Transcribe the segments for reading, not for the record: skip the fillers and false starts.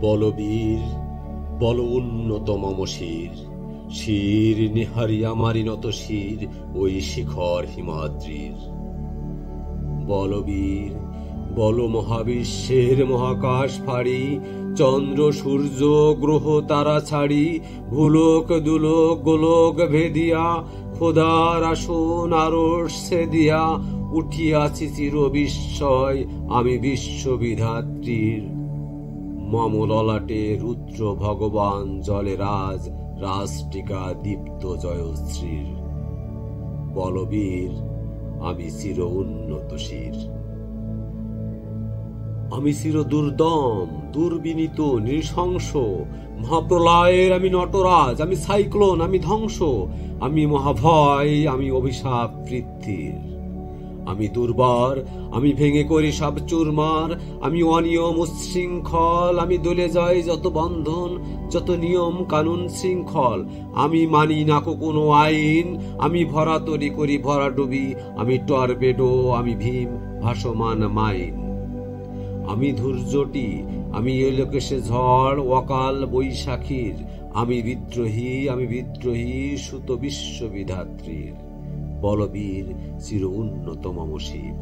বলবীর বল উন্নত মম শির, শির নিহারি আমারি নত শির ওই শিখর হিমাদ্রির। বলবীর বল মহাবিশ্বের মহাকাশ ফাড়ি, চন্দ্র সূর্য গ্রহ তারা ছাড়ি, ভুলোক দুলোক গোলোক ভেদিয়া, খোদার আসন আরশ সেদিয়া, উঠিয়াছি চির বিস্ময় আমি বিশ্ববিধাত্রীর। মম ললাটে রুদ্র ভগবান জলে রাজ, রাজটিকা দীপ্ত জয়শ্রীর। বলবীর আমি চির উন্নত শির। আমি চির দুর্দম দুর্বিনীত নৃশংস, মহাপ্রলয়ের আমি নটরাজ, আমি সাইক্লোন, আমি ধ্বংস, আমি মহাভয়, আমি অভিশাপ পৃথ্বীর। আমি দুর্বার, আমি ভেঙে করি সব চুরমার, আমি অনিয়ম উচ্ছৃঙ্খল, আমি দলে যাই যত বন্ধন, যত নিয়ম কানুন শৃঙ্খল, আমি মানি না কোনো আইন, আমি ভরা তরি করি ভরা ডুবি, আমি টর্পেডো, আমি ভীম ভাসমান মাইন। আমি ধূর্যটি, আমি এলোকেশে ঝড় অকাল বৈশাখীর, আমি বিদ্রোহী সুত বিশ্ববিধাত্রীর। বলবীর চির উন্নত মম শির।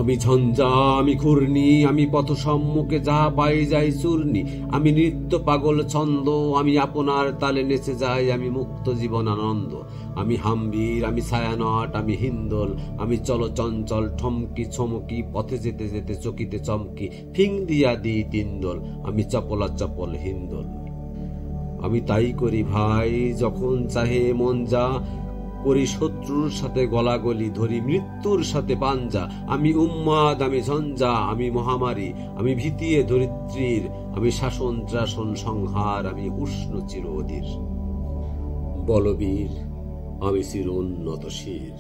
আমি ঝঞ্ঝা, আমি ঘূর্ণি, আমি পথ সম্মুখে যাহা পাই যাই চূর্ণি, আমি নৃত্য পাগল ছন্দ, আমি আপনার তালে নেচে যাই, আমি মুক্ত জীবন আনন্দ। আমি হাম্বির, আমি ছায়ানট, আমি হিন্দোল, আমি চল চঞ্চল ঠমকি ছমকি, পথে যেতে যেতে চকিতে চমকি, ফিং দিয়া দি তিন্দোল, আমি চপলা চপল হিন্দোল। আমি তাই করি ভাই যখন চাহে মন যা, করি শত্রুর সাথে গলাগলি, ধরি মৃত্যুর সাথে পাঞ্জা। আমি উন্মাদ, আমি ঝঞ্ঝা, আমি মহামারী, আমি ভীতিয়ে ধরিত্রীর, আমি শাসন ত্রাসন সংহার, আমি উষ্ণ চির অধীর। বলবীর আমি চির উন্নত শির।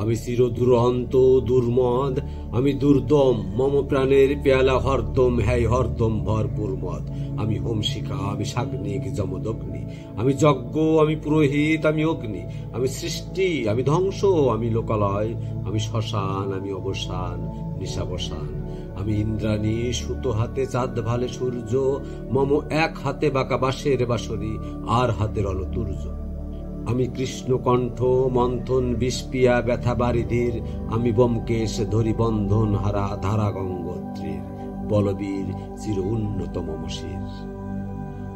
আমি চির দুরন্ত দুর্মদ, আমি দুর্দম, মম প্রাণের পেয়ালা হরদম, হ্যায় হরদম ভরপুর মদ। আমি হোমশিখা, আমি সাগ্নিক যমদগ্নি, আমি যজ্ঞ, আমি পুরোহিত, আমি অগ্নি, আমি সৃষ্টি, আমি ধ্বংস, আমি লোকালয়, আমি শ্মশান, আমি অবসান নিশাবসান। আমি ইন্দ্রাণী, সুতো হাতে চাঁদ ভালে সূর্য, মম এক হাতে বাঁকা বাঁশের বাঁশরি, আর হাতে রণতুর্য। আমি কৃষ্ণকণ্ঠ মন্থন বিষপিয়া ব্যথা বারিধির, আমি ব্যোমকেশ ধরি বন্ধন হারা ধারা গঙ্গোত্রীর। বলবীর চির উন্নত মম শির।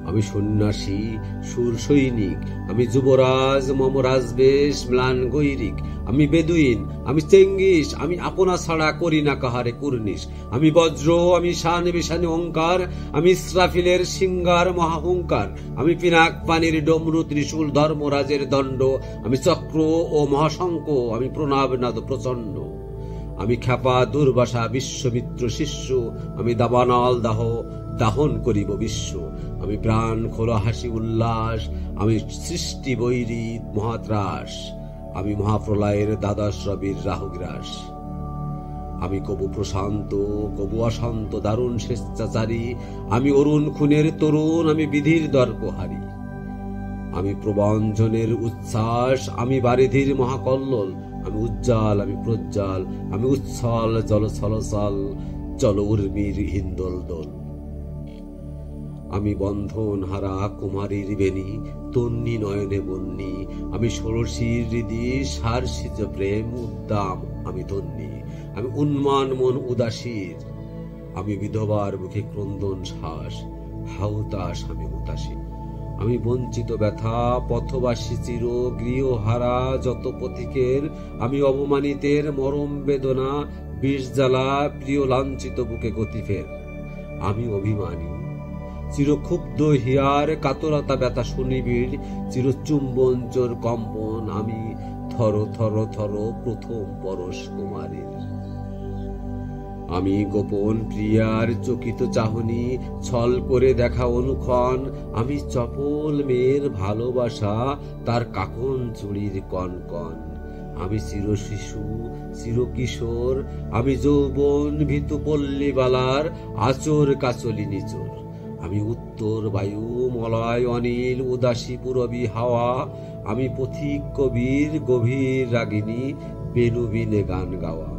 আমি সন্ন্যাসী সুর সৈনিক, আমি যুবরাজ, মম রাজবেশ ম্লান গৈরিক, আমি বেদুইন, আমি চেঙ্গিস, আমি আপনা ছাড়া করি না কাহারে কুর্নিশ। আমি বজ্র, আমি শান বিশানি ওঙ্কার, আমি ইসরাফিলের সিঙ্গার মহাহুঙ্কার, আমি পিনাক পানির ডমরু ত্রিশূল ধর্মরাজের দণ্ড, আমি চক্র ও মহাশঙ্খ, আমি প্রণাবনাদ প্রচণ্ড। আমি খ্যাপা দুর্বাসা বিশ্বমিত্র শিষ্য, আমি দাবানল দাহন করিব বিশ্ব। আমি প্রাণ খোলা হাসি উল্লাস, আমি সৃষ্টি বৈরী মহাত্রাস, আমি মহাপ্রলয়ের দ্বাদশ রবির রাহুগ্রাস। আমি কবু প্রশান্ত কবু অশান্ত দারুণ স্বেচ্ছাচারী, আমি অরুণ খুনের তরুণ, আমি বিধির দর্পহারী। আমি প্রবঞ্চনের উচ্ছ্বাস, আমি বারিধির মহাকল্লোল, আমি উজ্জ্বল, আমি প্রজ্জ্বল, আমি উচ্ছল জল ছলছল, চল উর্মির হিন্দোল দোল। আমি বন্ধন হারা কুমারীর বেণী, তন্নি নয়নে বন্যী, আমি ষোড়শীর হৃদি সারসিজ প্রেম উদ্দাম, আমি তন্নি, আমি উন্মান মন উদাসীর। আমি বিধবার মুখে ক্রন্দন শ্বাস, হাউতাস আমি হুতাশী। আমি বঞ্চিত ব্যথা পথবাসী চির গৃহহারা যত পথিকের, আমি অবমানিতের মরম বেদনা বিষ জ্বালা প্রিয় লাঞ্ছিত বুকে গতিফের। আমি অভিমানী চিরক্ষুব্ধ হিয়ার কাতরতা ব্যথা সুনিবিড়, চিরচুম্বন চোর কম্পন, আমি থর থর থর প্রথম পরশ কুমারীর। আমি গোপন প্রিয়ার চকিত চাহনি, ছল করে দেখা অনুক্ষণ, আমি চপল মেয়ের ভালোবাসা তার কাকন চুড়ির কনকন। আমি চির শিশু চির কিশোর, আমি যৌবন ভীতু পল্লীবালার আচর কাচলি নিচর। আমি উত্তর বায়ু মলয় অনিল উদাসী পুরবী হাওয়া, আমি পথিক কবির গভীর রাগিনী বেণুবিনে গান গাওয়া।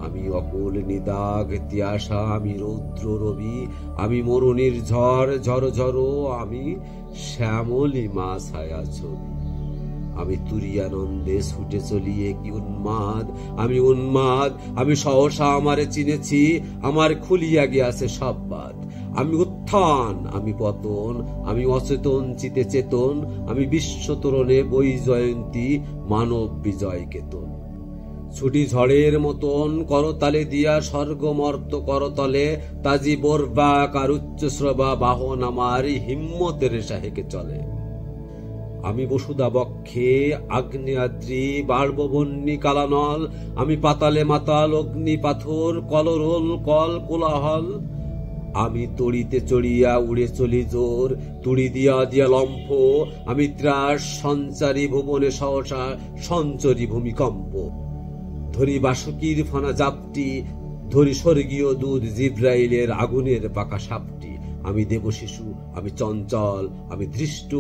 আমি অকুল নিদাগ তিয়াসা, আমি রৌদ্র রবি, আমি মরুনির ঝড় ঝড় ঝড়ো, আমি শ্যামলী মা ছায়া ছবি। আমি তুরিয়ানন্দে ছুটে চলিয়ে কি উন্মাদ, আমি উন্মাদ, আমি সহসা আমারে চিনেছি, আমার খুলিয়া গিয়াছে সব বাদ। আমি উত্থান, আমি পতন, আমি অচেতন চিতে চেতন, আমি বিশ্বতরণে বৈজয়ন্তী মানব বিজয় কেতন। ছুটি ঝড়ের মতন করতালে দিয়া স্বর্গমর্ত করতলে, তাজি বরবাক আর উচ্চশ্রবা বাহন আমার হিম্মতের সাহেকে চলে। আমি বসুদা বক্ষে আগ্নেয়াদ্রি বাড়ববন্যী কালানল, আমি পাতালে মাতাল অগ্নি পাথর কলরোল কল কোলাহল। আমি তড়িতে চড়িয়া উড়ে চলি জোর, তুড়ি দিয়া দিয়া লম্ফ, আমি ত্রাস সঞ্চারী ভুবনে সহসা সঞ্চরী ভূমিকম্প। ধরি বাসুকির ফনা জাপটি, ধরি স্বর্গীয় দুধ জিব্রাইলের আগুনের পাকা সাপটি। আমি দেবশিশু, আমি চঞ্চল, আমি ধৃষ্ট,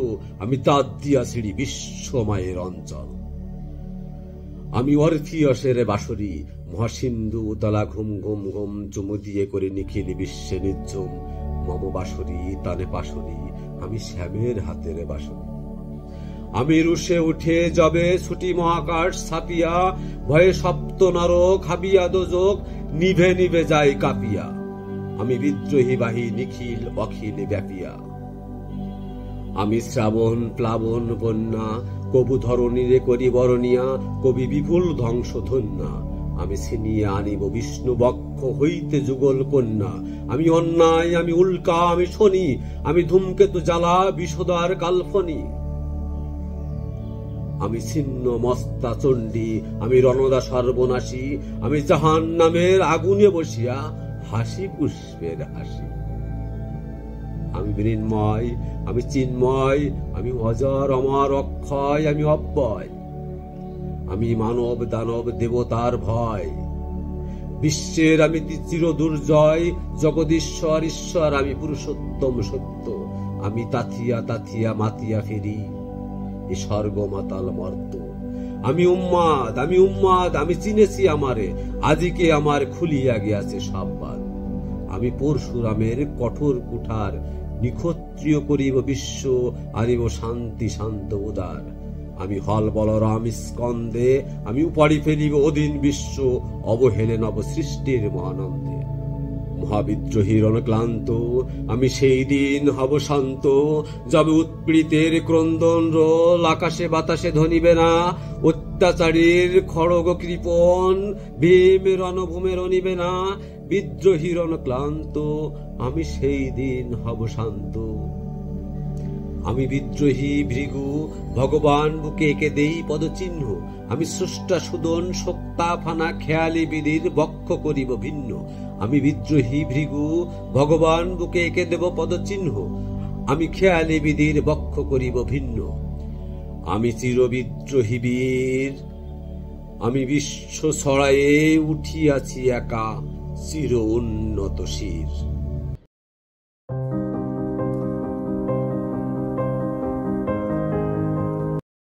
আমি তাঁত দিয়া সিঁড়ি বিশ্বমায়ের অঞ্চল। আমি অর্থিয়সের বাঁশরি, মহাসিন্ধু উতলা ঘুম ঘুম ঘুম, চুমু দিয়ে করে নিখিল বিশ্বে নির্ঝুম। মম বাঁশরি তানে পাশরি, আমি শ্যামের হাতের বাঁশরি। আমি রুষে উঠে যাবে ছুটি মহাকাশ ছাপিয়া, ভয়ে সপ্ত নরক হাবিয়া দোজক নিভে নিভে যায় কাঁপিয়া। আমি বিদ্রোহী বাহী নিখিল অখিল ব্যাপিয়া। আমি শ্রাবণ প্লাবন বন্যা, কবু ধরণীরে করি বরণিয়া, কবি বিপুল ধ্বংস ধন্যা। আমি ছিনিয়ে আনিব বিষ্ণু বক্ষ হইতে যুগল কন্যা। আমি অন্যায়, আমি উল্কা, আমি শনি, আমি ধূমকেতু জ্বালা বিষদার কালফনি। আমি ছিন্ন মস্তা চণ্ডী, আমি রণদা সর্বনাশী, আমি জাহান্নামের আগুনে বসিয়া হাসি পুষ্পের হাসি। আমি মৃন্ময়, আমি চিন্ময়, আমি অজর অমর অক্ষয়, আমি অব্যয়। আমি মানব দানব দেবতার ভয়, বিশ্বের আমি চির দুর্জয়, জগদীশ্বর ঈশ্বর, আমি পুরুষোত্তম সত্য। আমি তাথিয়া তাথিয়া মাতিয়া ফেরি এ স্বর্গ মাতাল মর্ত। আমি উন্মাদ, আমি উন্মাদ, আমি চিনেছি আমারে, আজিকে আমার খুলিয়া গিয়াছে সব বাদ। আমি পরশুরামের কঠোর কুঠার, নিক্ষত্রিয় করিব বিশ্ব, আনিব শান্তি শান্ত উদার। আমি হল বলরাম স্কন্দে, আমি উপাড়ি ফেলিব অধীন বিশ্ব, অবহেলে নব সৃষ্টির মহানন্দে। মহাবিদ্রোহীর অনক্লান্ত, আমি সেই দিন হব শান্ত, যবে উৎপীড়িতের ক্রন্দন রোল আকাশে বাতাসে ধ্বনিবে না, অত্যাচারীর খড়গ কৃপণ ভীম রণভূমে রণিবে না। বিদ্রোহীর অনক্লান্ত, আমি সেই দিন হব শান্ত। আমি বিদ্রোহী ভৃগু, ভগবান বুকে এঁকে দেই পদচিহ্ন। আমি স্রষ্টা সুদন শক্তা ফানা খেয়ালি বিধির বক্ষ করিব ভিন্ন। আমি বিদ্রোহী ভৃগু, ভগবান বুকে এঁকে দেব পদচিহ্ন। আমি খেয়ালি বিধির বক্ষ করিব ভিন্ন। আমি চিরবিদ্রোহী বীর, আমি বিশ্ব ছড়ায়ে উঠিয়াছি একা চির উন্নত শির।